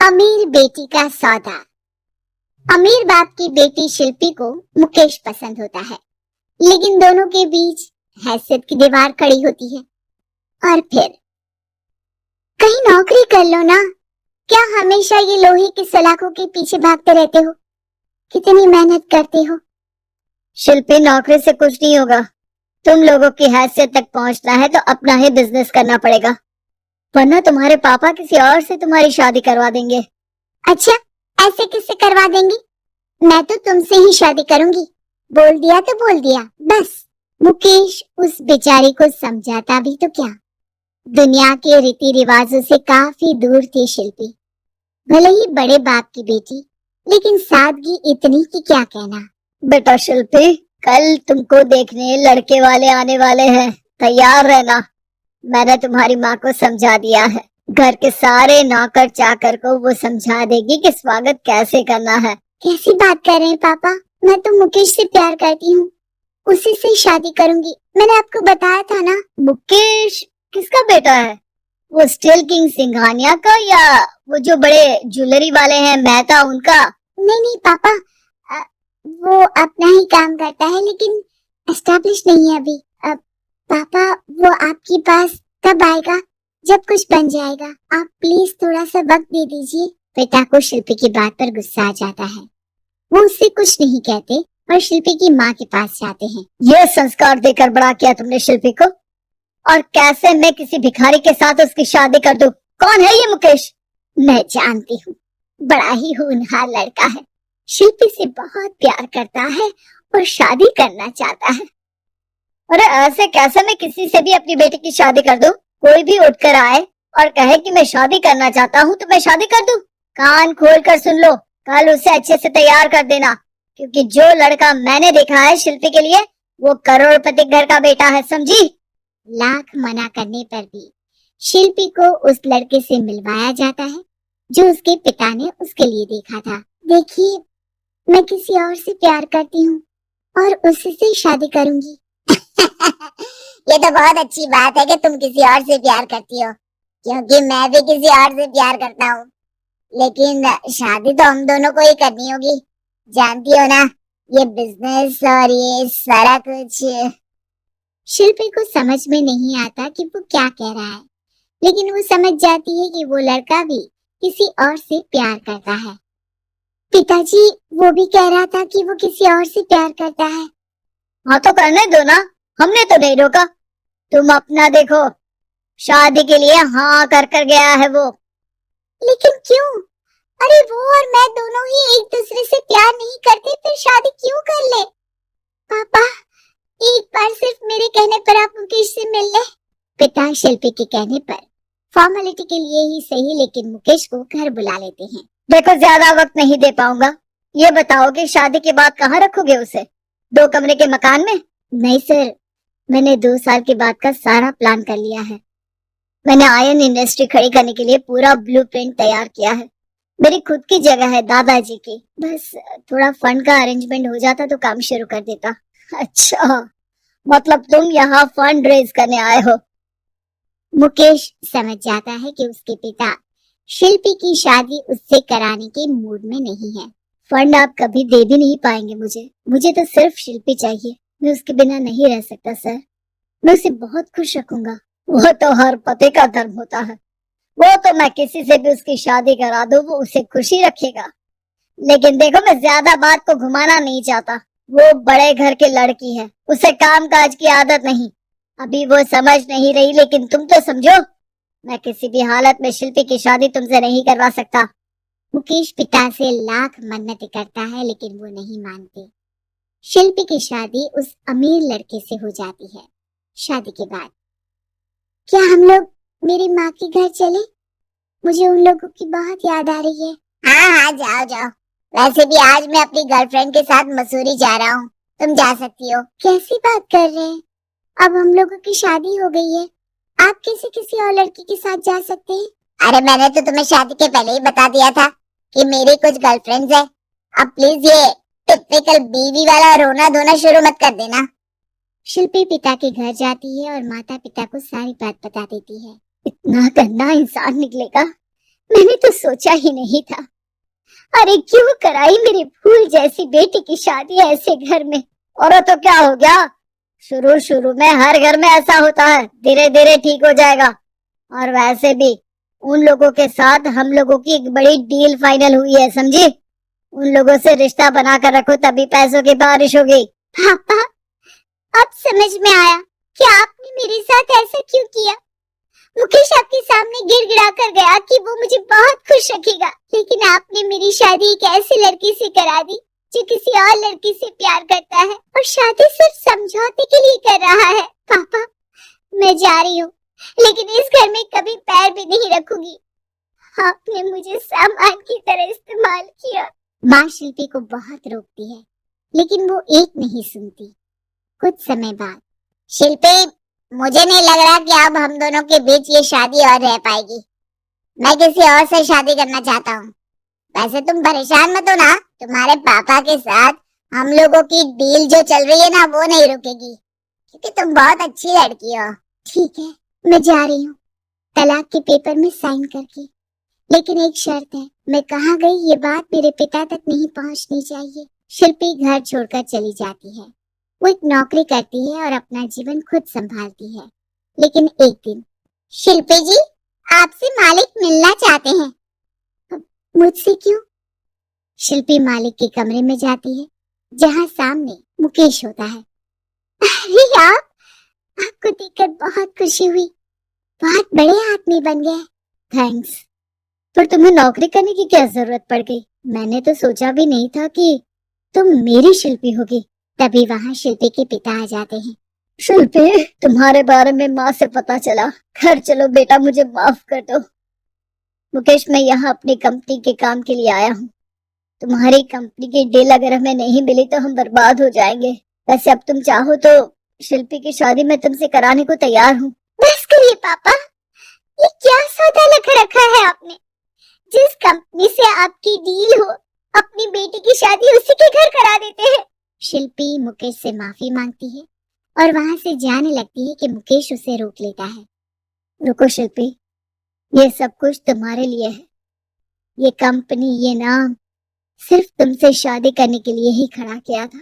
अमीर बेटी का सौदा। अमीर बाप की बेटी शिल्पी को मुकेश पसंद होता है, लेकिन दोनों के बीच हैसियत की दीवार खड़ी होती है। और फिर कहीं नौकरी कर लो ना, क्या हमेशा ये लोहे की सलाखों के पीछे भागते रहते हो? कितनी मेहनत करते हो। शिल्पी, नौकरी से कुछ नहीं होगा। तुम लोगों की हैसियत तक पहुंचना है तो अपना ही बिजनेस करना पड़ेगा, वरना तुम्हारे पापा किसी और से तुम्हारी शादी करवा देंगे। अच्छा, ऐसे किससे करवा देंगे? मैं तो तुमसे ही शादी करूंगी। बोल दिया तो बोल दिया, बस। मुकेश उस बेचारी को समझाता भी तो क्या। दुनिया के रीति रिवाजों से काफी दूर थी शिल्पी। भले ही बड़े बाप की बेटी, लेकिन सादगी इतनी कि क्या कहना। बेटा शिल्पी, कल तुमको देखने लड़के वाले आने वाले हैं, तैयार रहना। मैंने तुम्हारी माँ को समझा दिया है। घर के सारे नौकर चाकर को वो समझा देगी कि स्वागत कैसे करना है। कैसी बात कर रहे हैं पापा? मैं तो मुकेश से प्यार करती हूँ, उसी से शादी करूंगी। मैंने आपको बताया था ना। मुकेश किसका बेटा है? वो स्टील किंग सिंघानिया का, या वो जो बड़े ज्वेलरी वाले हैं मेहता, उनका? नहीं नहीं पापा, वो अपना ही काम करता है, लेकिन एस्टेब्लिश नहीं है अभी। पापा, वो आपके पास तब आएगा जब कुछ बन जाएगा। आप प्लीज थोड़ा सा वक्त दे दीजिए। पिता को शिल्पी की बात पर गुस्सा आ जाता है। वो उससे कुछ नहीं कहते और शिल्पी की माँ के पास जाते हैं। ये संस्कार देकर बड़ा किया तुमने शिल्पी को, और कैसे मैं किसी भिखारी के साथ उसकी शादी कर दूं? कौन है ये मुकेश? मैं जानती हूँ, बड़ा ही होनहार लड़का है। शिल्पी से बहुत प्यार करता है और शादी करना चाहता है। अरे ऐसे कैसे मैं किसी से भी अपनी बेटी की शादी कर दूं? कोई भी उठकर आए और कहे कि मैं शादी करना चाहता हूँ तो मैं शादी कर दूं? कान खोल कर सुन लो, कल उसे अच्छे से तैयार कर देना, क्योंकि जो लड़का मैंने देखा है शिल्पी के लिए, वो करोड़पति घर का बेटा है, समझी? लाख मना करने पर भी शिल्पी को उस लड़के से मिलवाया जाता है जो उसके पिता ने उसके लिए देखा था। देखिए, मैं किसी और से प्यार करती हूँ और उसी से शादी करूंगी। ये तो बहुत अच्छी बात है कि तुम किसी और से प्यार करती हो, क्योंकि मैं भी किसी और से प्यार करता हूँ। लेकिन शादी तो हम दोनों को ही करनी होगी, जानती हो ना, ये बिजनेस और ये सारा कुछ। शिल्पी को समझ में नहीं आता कि वो क्या कह रहा है, लेकिन वो समझ जाती है कि वो लड़का भी किसी और से प्यार करता है। पिताजी, वो भी कह रहा था कि वो किसी और से प्यार करता है। हाँ तो करने दो ना, हमने तो नहीं रोका। तुम अपना देखो, शादी के लिए हाँ कर गया है वो। लेकिन क्यों? अरे वो और मैं दोनों ही एक दूसरे से प्यार नहीं करते, फिर शादी क्यों कर ले? पापा, एक बार सिर्फ मेरे कहने पर आप मुकेश से मिल ले। पिता शिल्पी के कहने पर फॉर्मेलिटी के लिए ही सही, लेकिन मुकेश को घर बुला लेते हैं। देखो, ज्यादा वक्त नहीं दे पाऊंगा। ये बताओ कि शादी के बाद कहाँ रखोगे उसे? 2 कमरे के मकान में? नहीं सर, मैंने 2 साल के बाद का सारा प्लान कर लिया है। मैंने आयरन इंडस्ट्री खड़ी करने के लिए पूरा ब्लूप्रिंट तैयार किया है। मेरी खुद की जगह है दादाजी की, बस थोड़ा फंड का अरेंजमेंट हो जाता तो काम शुरू कर देता। अच्छा, मतलब तुम यहाँ फंड रेज करने आए हो? मुकेश समझ जाता है कि उसके पिता शिल्पी की शादी उससे कराने के मूड में नहीं है। फंड आप कभी दे भी नहीं पाएंगे मुझे तो सिर्फ शिल्पी चाहिए। मैं उसके बिना नहीं रह सकता सर। मैं उसे बहुत खुश रखूंगा। वो तो हर पति का धर्म होता है। वो तो मैं किसी से भी उसकी शादी करा दूं, वो उसे खुशी रखेगा। लेकिन देखो, मैं ज्यादा बात को घुमाना नहीं चाहता। वो बड़े घर की लड़की है, उसे काम काज की आदत नहीं। अभी वो समझ नहीं रही, लेकिन तुम तो समझो। मैं किसी भी हालत में शिल्पी की शादी तुमसे नहीं करवा सकता। मुकेश पिता से लाख मन्नतें करता है, लेकिन वो नहीं मानते। शिल्पी की शादी उस अमीर लड़के से हो जाती है। शादी के बाद क्या हम लोग मेरी माँ के घर चले? मुझे उन लोगों की बहुत याद आ रही है। हाँ हाँ, जाओ जाओ। वैसे भी आज मैं अपनी गर्लफ्रेंड के साथ मसूरी जा रहा हूँ, तुम जा सकती हो। कैसी बात कर रहे हैं? अब हम लोगों की शादी हो गई है, आप कैसे किसी और लड़की के साथ जा सकते हैं? अरे मैंने तो तुम्हें शादी के पहले ही बता दिया था कि मेरी कुछ गर्लफ्रेंड्स है। अब प्लीज ये टिपिकल बीवी वाला रोना धोना शुरू मत कर देना। शिल्पी पिता के घर जाती है और माता पिता को सारी बात बता देती है। इतना गंदा इंसान निकलेगा, मैंने तो सोचा ही नहीं था। अरे क्यों कराई मेरी फूल जैसी बेटी की शादी ऐसे घर में। और तो क्या हो गया, शुरू शुरू में हर घर में ऐसा होता है, धीरे धीरे ठीक हो जाएगा। और वैसे भी उन लोगों के साथ हम लोगों की एक बड़ी डील फाइनल हुई है, समझी। उन लोगों से रिश्ता बना कर रखो, तभी पैसों की बारिश होगी। पापा, अब समझ में आया कि आपने मेरे साथ ऐसा क्यों किया। मुकेश आपके सामने गिड़गिड़ा कर गया कि वो मुझे बहुत खुश रखेगा, लेकिन आपने मेरी शादी एक ऐसे लड़के से करा दी जो किसी और लड़की से प्यार करता है और शादी सिर्फ समझौते के लिए कर रहा है। पापा, मैं जा रही हूँ, लेकिन इस घर में कभी पैर भी नहीं रखूंगी। आपने मुझे सामान की तरह इस्तेमाल किया। माँ शिल्पी को बहुत रोकती है, लेकिन वो एक नहीं सुनती। कुछ समय बाद, शिल्पी, मुझे नहीं लग रहा कि अब हम दोनों के बीच ये शादी और रह पाएगी। मैं किसी और से शादी करना चाहता हूँ। वैसे तुम परेशान मत हो ना, तुम्हारे पापा के साथ हम लोगों की डील जो चल रही है ना, वो नहीं रुकेगी, क्योंकि तुम बहुत अच्छी लड़की हो। ठीक है, मैं जा रही हूँ, तलाक के पेपर में साइन करके। लेकिन एक शर्त है, मैं कहाँ गई ये बात मेरे पिता तक नहीं पहुँचनी चाहिए। शिल्पी घर छोड़कर चली जाती है। वो एक नौकरी करती है और अपना जीवन खुद संभालती है। लेकिन एक दिन, शिल्पी जी, आपसे मालिक मिलना चाहते हैं। मुझसे क्यों? शिल्पी मालिक के कमरे में जाती है, जहाँ सामने मुकेश होता है। अरे आपको देखकर बहुत खुशी हुई, बहुत बड़े आदमी बन गए। थैंक्स, पर तुम्हें नौकरी करने की क्या जरूरत पड़ गई? मैंने तो सोचा भी नहीं था कि तुम मेरी शिल्पी होगी। तभी वहाँ शिल्पी के पिता आ जाते हैं। शिल्पी, तुम्हारे बारे में माँ से पता चला। घर चलो बेटा, मुझे माफ कर दो। मुकेश, मैं यहाँ अपनी कंपनी के काम के लिए आया हूँ। तुम्हारी कंपनी की डील अगर हमें नहीं मिली तो हम बर्बाद हो जाएंगे। वैसे अब तुम चाहो तो शिल्पी की शादी मैं तुमसे कराने को तैयार हूँ। बस करिए पापा, ये क्या सौदा लग रखा है आपने। जिस कंपनी से आपकी डील हो, अपनी बेटी की शादी उसी के घर करा देते हैं। शिल्पी मुकेश से माफी मांगती है और वहां से जाने लगती है कि मुकेश उसे रोक लेता है। रुको शिल्पी, ये सब कुछ तुम्हारे लिए है। ये कंपनी, ये नाम सिर्फ तुमसे शादी करने के लिए ही खड़ा किया था।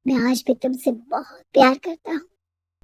मैं आज भी तुमसे बहुत प्यार करता हूँ।